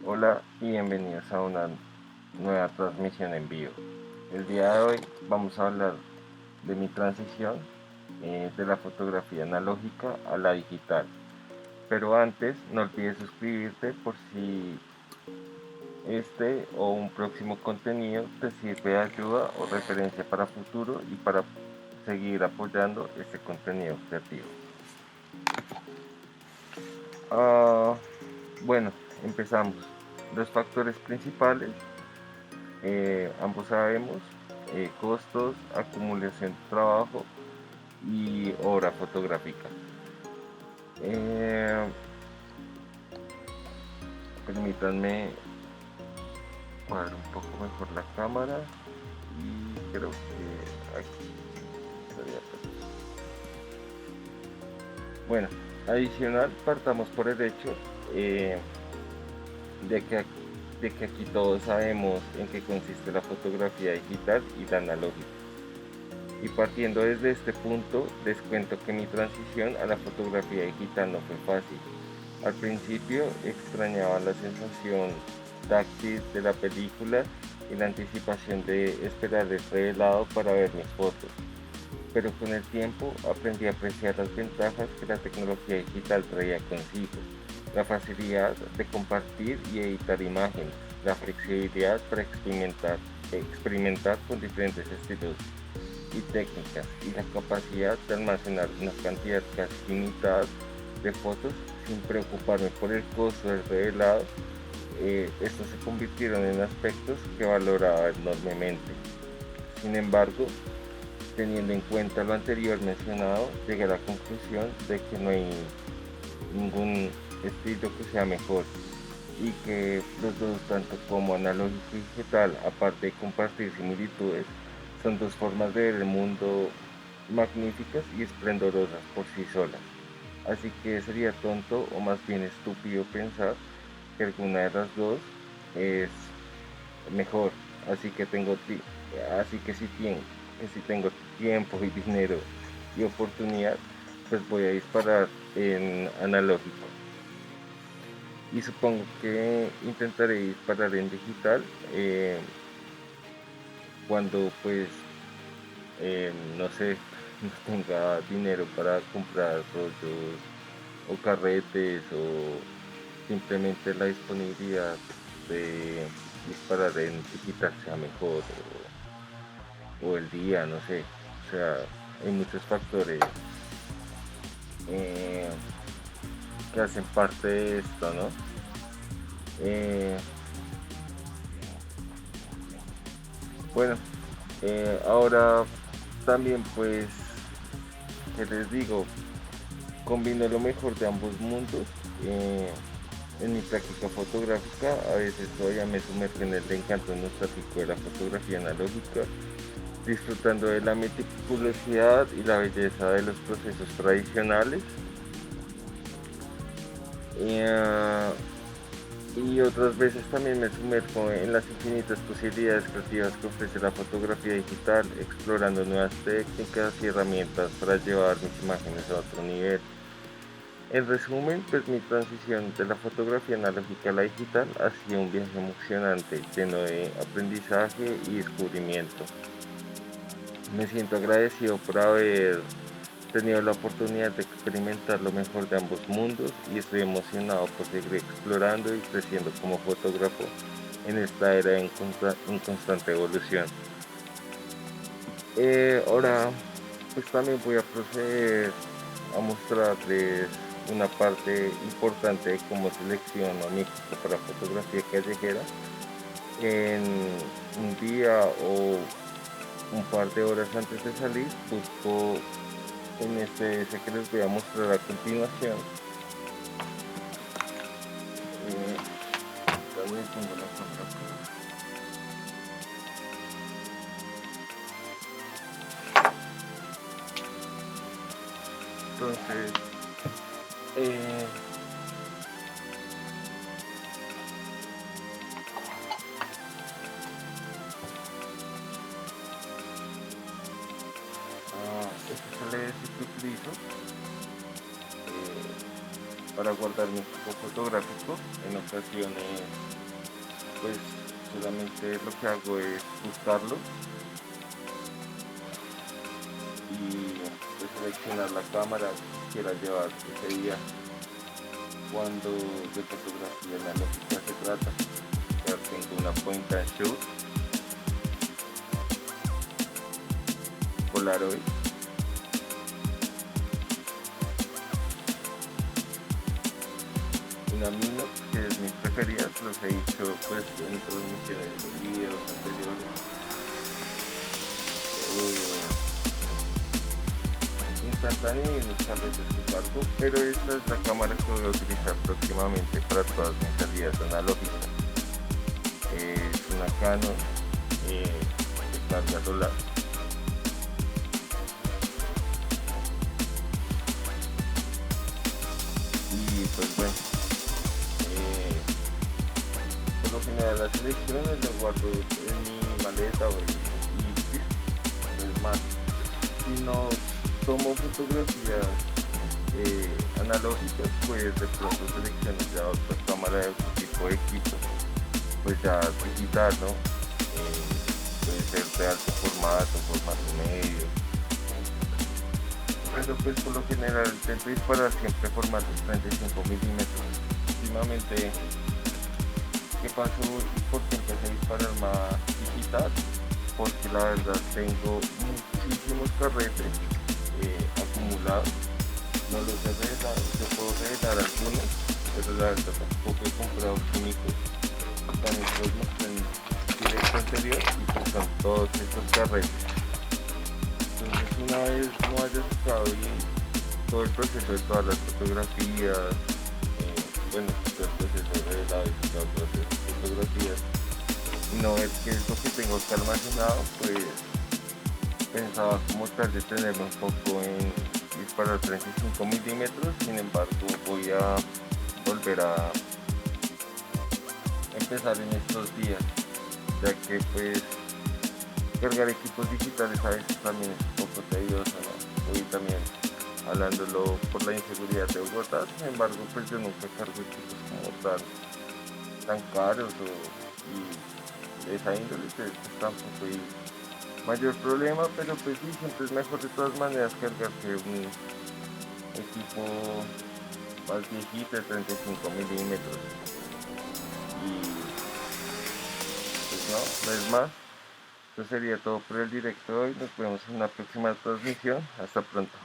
Hola y bienvenidos a una nueva transmisión en vivo. El día de hoy vamos a hablar de mi transición de la fotografía analógica a la digital. Pero antes no olvides suscribirte por si este o un próximo contenido te sirve de ayuda o referencia para futuro y para seguir apoyando este contenido creativo. Ah, bueno, empezamos. Los factores principales, ambos sabemos, costos, acumulación de trabajo y obra fotográfica. Eh, Permítanme cuadrar un poco mejor la cámara y creo que aquí estaría perfecto. Bueno, adicional, partamos por el hecho eh, de, que, de que aquí todos sabemos en qué consiste la fotografía digital y la analógica. Y partiendo desde este punto, les cuento que mi transición a la fotografía digital no fue fácil. Al principio extrañaba la sensación táctil de la película y la anticipación de esperar el revelado para ver mis fotos. Pero con el tiempo aprendí a apreciar las ventajas que la tecnología digital traía consigo. La facilidad de compartir y editar imágenes, la flexibilidad para experimentar con diferentes estilos y técnicas y la capacidad de almacenar una cantidad casi limitada de fotos sin preocuparme por el costo del revelado. Estos se convirtieron en aspectos que valoraba enormemente. Sin embargo, teniendo en cuenta lo anterior mencionado, llegué a la conclusión de que no hay ningún estilo que sea mejor y que los dos, tanto como analógico y digital, aparte de compartir similitudes, son dos formas de ver el mundo magníficas y esplendorosas por sí solas. Así que sería tonto o más bien estúpido pensar que alguna de las dos es mejor. Así que así que si tengo tiempo y dinero y oportunidad, pues voy a disparar en analógico. Y supongo que intentaré disparar en digital cuando pues no sé, no tenga dinero para comprar rollos o carretes o simplemente la disponibilidad de disparar en digital sea mejor o el día, no sé. O sea, hay muchos factores eh, que hacen parte de esto, ¿no? Eh, bueno, ahora también pues, ¿qué les digo? Combino lo mejor de ambos mundos. En mi práctica fotográfica a veces todavía me sumerjo en el encanto nostálgico de la fotografía analógica, disfrutando de la meticulosidad y la belleza de los procesos tradicionales. Eh, y otras veces también me sumerjo en las infinitas posibilidades creativas que ofrece la fotografía digital, explorando nuevas técnicas y herramientas para llevar mis imágenes a otro nivel. En resumen, pues mi transición de la fotografía analógica a la digital ha sido un viaje emocionante, lleno de aprendizaje y descubrimiento. Me siento agradecido por haber tenido la oportunidad de experimentar lo mejor de ambos mundos y estoy emocionado por seguir explorando y creciendo como fotógrafo en esta era en constante evolución. Ahora, pues también voy a proceder a mostrarles una parte importante de cómo selecciono mi equipo para fotografía callejera. En un día o un par de horas antes de salir, busco en este ese que les voy a mostrar a continuación. Eh, También pongo la cámara acá. Entonces, eh, este es el lente que utilizo. para guardar mi equipo fotográfico. En ocasiones pues solamente lo que hago es buscarlo y pues, seleccionar la cámara que quiera llevar ese día cuando de fotografía analógica se trata. Ya tengo una point and shoot Polaroid, una Minox que es mi preferida, los he dicho pues en transmisiones de videos anteriores. Instantáneo y muchas veces que cargo, pero esta es la cámara que voy a utilizar próximamente para todas mis salidas analógicas. Es una Canon de carga solar. Y pues bueno, eh, por lo general las selecciones las guardo en mi maleta y es más, si no tomo fotografías analógicas, pues de pronto selecciono ya otra cámara de otro tipo de equipo, pues ya digital, ¿no? Puede ser de alto formato medio, pero pues por lo general intento disparar siempre formatos 35 milímetros. Últimamente, ¿qué pasó y por qué empecé a disparar más digital? Porque la verdad tengo muchísimos carretes acumulados. No los he revelado, yo puedo revelar algunos, pero la verdad tampoco he comprado químicos. También los mostré en directo anterior y pues son todos estos carretes. Entonces una vez no haya sacado bien todo el proceso de todas las fotografías, bueno, todo el proceso de revelado y todas las fotografías, y no ver qué es lo que tengo que almacenado, pues pensaba como tal de tenerme un poco en disparar 35 milímetros. Sin embargo voy a volver a empezar en estos días, ya que pues cargar equipos digitales a veces también es un poco tedioso, ¿no? Hoy también hablándolo por la inseguridad de Bogotá. Sin embargo pues yo nunca cargo equipos como tan caros y de esa índole, pues tampoco hay mayor problema, pero pues sí, siempre es mejor de todas maneras cargar que un equipo más viejito de 35 milímetros. Y pues no es más. Eso sería todo por el directo de hoy. Nos vemos en una próxima transmisión. Hasta pronto.